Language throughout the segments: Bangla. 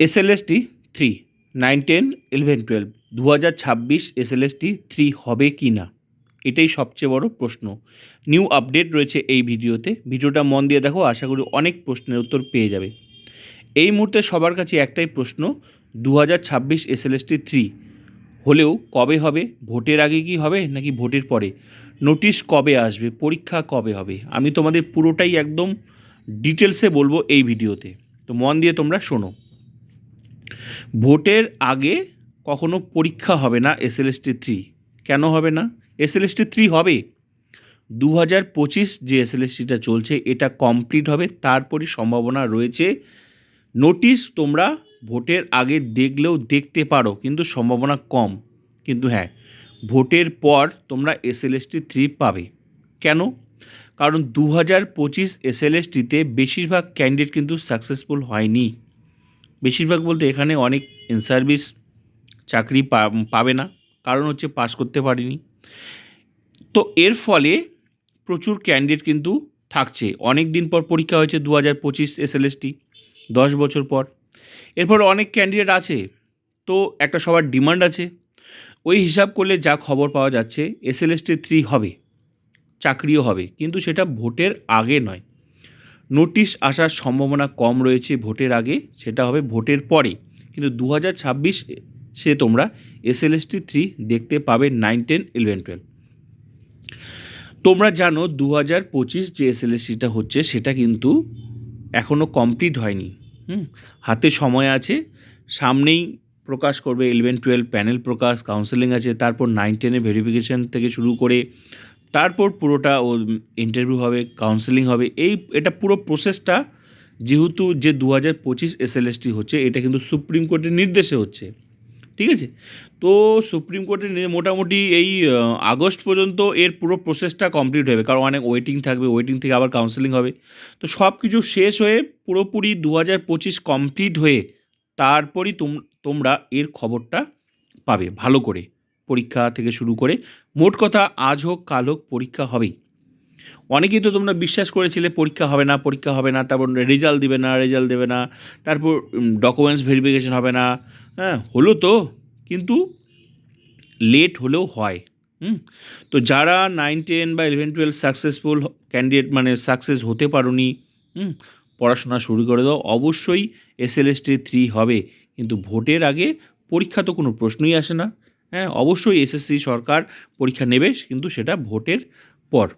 এসএলএসটি 3 9 10 11 12 2026 এসএলএসটি 3 হবে কি না, এটাই সবচেয়ে বড় প্রশ্ন। নিউ আপডেট রয়েছে এই ভিডিওটা মন দিয়ে দেখো, আশা করি অনেক প্রশ্নের উত্তর পেয়ে যাবে। এই মুহূর্তে সবার কাছে একটাই প্রশ্ন, 2026 এসএলএসটি 3 হলেও কবে হবে? ভোটের আগে কি হবে নাকি ভোটের পরে? নোটিশ কবে আসবে? পরীক্ষা কবে হবে? আমি তোমাদের পুরোটাই একদম ডিটেলসে বলবো এই ভিডিওতে, তো মন দিয়ে তোমরা শোনো। ভোটের আগে কখনো পরীক্ষা হবে না এসএলএসটি 3। কেন হবে না? এসএলএসটি 3 হবে 2025 যে এসএলএসটিটা চলছে এটা কমপ্লিট হবে, তারপরই সম্ভাবনা রয়েছে। নোটিশ তোমরা ভোটের আগে দেখলেও দেখতে পারো, কিন্তু সম্ভাবনা কম। কিন্তু হ্যাঁ, ভোটের পর তোমরা এসএলএসটি 3 পাবে। কেন? কারণ 2025 এসএলএসটিতে বেশিরভাগ ক্যান্ডিডেট কিন্তু সাকসেসফুল হয়নি। বেশিরভাগ বলতে এখানে অনেক ইন সার্ভিস চাকরি পাবে না, কারণ হচ্ছে পাস করতে পারিনি। তো এর ফলে প্রচুর ক্যান্ডিডেট কিন্তু থাকছে। অনেক দিন পর পরীক্ষা হয়েছে 2025 এসএলএসটি, 10 বছর পর। এরপর অনেক ক্যান্ডিডেট আছে, তো একটা সবার ডিমান্ড আছে। ওই হিসাব করলে যা খবর পাওয়া যাচ্ছে এসএলএসটি 3 হবে, চাকরিও হবে, কিন্তু সেটা ভোটের আগে নয়। নোটিশ আসার সম্ভাবনা কম রয়েছে ভোটের আগে, সেটা হবে ভোটের পরে। কিন্তু 2026 সে তোমরা এসএলএসটি 3 দেখতে পাবে 9 10 11 12। তোমরা জানো 2025 যে এসএলএসটিটা হচ্ছে সেটা কিন্তু এখনও কমপ্লিট হয়নি। হাতে সময় আছে, সামনেই প্রকাশ করবে 11 12 প্যানেল প্রকাশ, কাউন্সেলিং আছে, তারপর 9 10 ভেরিফিকেশান থেকে শুরু করে তারপর পুরোটা ইন্টারভিউ হবে, কাউন্সেলিং হবে। এটা পুরো প্রসেসটা যেহেতু যে 2025 এসএলএসটি হচ্ছে এটা কিন্তু সুপ্রিম কোর্টের নির্দেশে হচ্ছে, ঠিক আছে? তো সুপ্রিম কোর্টের মোটামুটি এই আগস্ট পর্যন্ত এর পুরো প্রসেসটা কমপ্লিট হবে, কারণ অনেক ওয়েটিং থাকবে, ওয়েটিং থেকে আবার কাউন্সেলিং হবে। তো সব কিছু শেষ হয়ে পুরোপুরি 2025 কমপ্লিট হয়ে তারপরই তোমরা এর খবরটা পাবে ভালো করে। পরীক্ষা থেকে শুরু করে মোট কথা আজ হোক কাল হোক পরীক্ষা হবেই। অনেকেই তো তোমরা বিশ্বাস করেছিলে পরীক্ষা হবে না, পরীক্ষা হবে না, তারপর রেজাল্ট দেবে না, তারপর ডকুমেন্টস ভেরিফিকেশন হবে না। হ্যাঁ, হলো তো, কিন্তু লেট হলেও হয়। তো যারা 9 10 বা 11 12 সাকসেসফুল ক্যান্ডিডেট, মানে সাকসেস হতে পারোনি, পড়াশোনা শুরু করে দাও, অবশ্যই এসএলএসটি 3 হবে। কিন্তু ভোটের আগে পরীক্ষা তো কোনো প্রশ্নই আসে না। হ্যাঁ, অবশ্যই এসএসসি সরকার পরীক্ষা নেবে, কিন্তু সেটা ভোটের পর।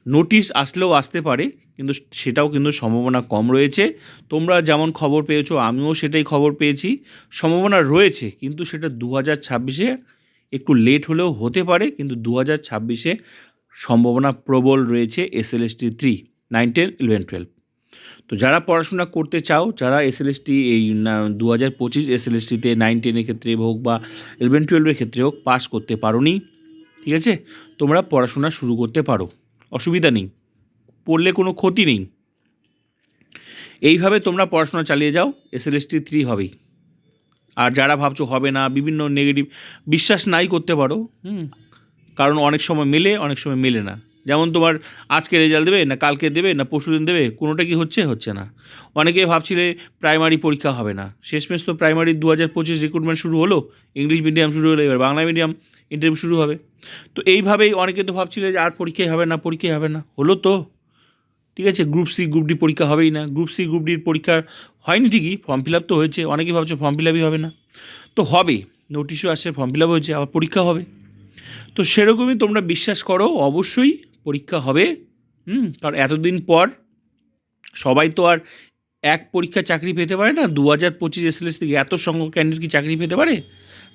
নোটিশ আসলেও আসতে পারে, কিন্তু সেটাও কিন্তু সম্ভাবনা কম রয়েছে। তোমরা যেমন খবর পেয়েছো আমিও সেটাই খবর পেয়েছি, সম্ভাবনা রয়েছে, কিন্তু সেটা 2026-এ একটু লেট হলেও হতে পারে, কিন্তু 2026-এ সম্ভাবনা প্রবল রয়েছে এসএলএসটি 3 9 10 11 12। তো যারা পড়াশোনা করতে চাও, যারা এসএলএসটি এই 2025 এসএলএসটিতে 9 10-এর ক্ষেত্রে হোক বা 11 12-এর ক্ষেত্রে হোক পাস করতে পারোনি, ঠিক আছে, তোমরা পড়াশোনা শুরু করতে পারো, অসুবিধা নেই, পড়লে কোনো ক্ষতি নেই। এইভাবে তোমরা পড়াশোনা চালিয়ে যাও, এসএলএসটি 3 হবেই। আর যারা ভাবছো হবে না, বিভিন্ন নেগেটিভ বিশ্বাস নাই করতে পারো, কারণ অনেক সময় মেলে, অনেক সময় মেলে না। যেমন তোমার আজকে রেজাল্ট দেবে না কালকে দেবে না পরশুদিন দেবে, কোনোটা কি হচ্ছে না। অনেকে ভাবছিলে প্রাইমারি পরীক্ষা হবে না, শেষমেশ তো প্রাইমারি 2025 রিক্রুটমেন্ট শুরু হলো, ইংলিশ মিডিয়াম শুরু হলো, এবার বাংলা মিডিয়াম ইন্টারভিউ শুরু হবে। তো এইভাবেই অনেকে তো ভাবছিলে যে আর পরীক্ষাই হবে না, হলো তো, ঠিক আছে। গ্রুপ সি গ্রুপ ডি পরীক্ষা হবেই না, গ্রুপ সি গ্রুপ ডির পরীক্ষা হয়নি ঠিকই, ফর্ম ফিল আপ তো হয়েছে, অনেকেই ভাবছে ফর্ম ফিল আপই হবে না, তো হবে, নোটিশও আসছে, ফর্ম ফিল আপ হয়েছে, আবার পরীক্ষা হবে। তো সেরকমই তোমরা বিশ্বাস করো, অবশ্যই পরীক্ষা হবে। কারণ এতদিন পর সবাই তো আর এক পরীক্ষা চাকরি পেতে পারে না। 2025 এসএলএস থেকে এত সংখ্যক ক্যান্ডিডেট কি চাকরি পেতে পারে?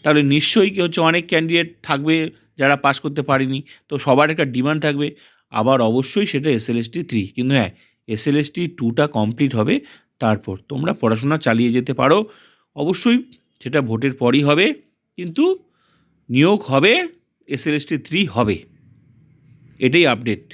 তাহলে নিশ্চয়ই কি হচ্ছে, অনেক ক্যান্ডিডেট থাকবে যারা পাস করতে পারেনি, তো সবার একটা ডিমান্ড থাকবে। আবার অবশ্যই সেটা এসএলএসটি 3, কিন্তু হ্যাঁ, এসএলএসটি 2টা কমপ্লিট হবে, তারপর তোমরা পড়াশোনা চালিয়ে যেতে পারো। অবশ্যই সেটা ভোটের পরই হবে, কিন্তু নিয়োগ হবে, এসএলএসটি 3 হবে, এটাই আপডেট।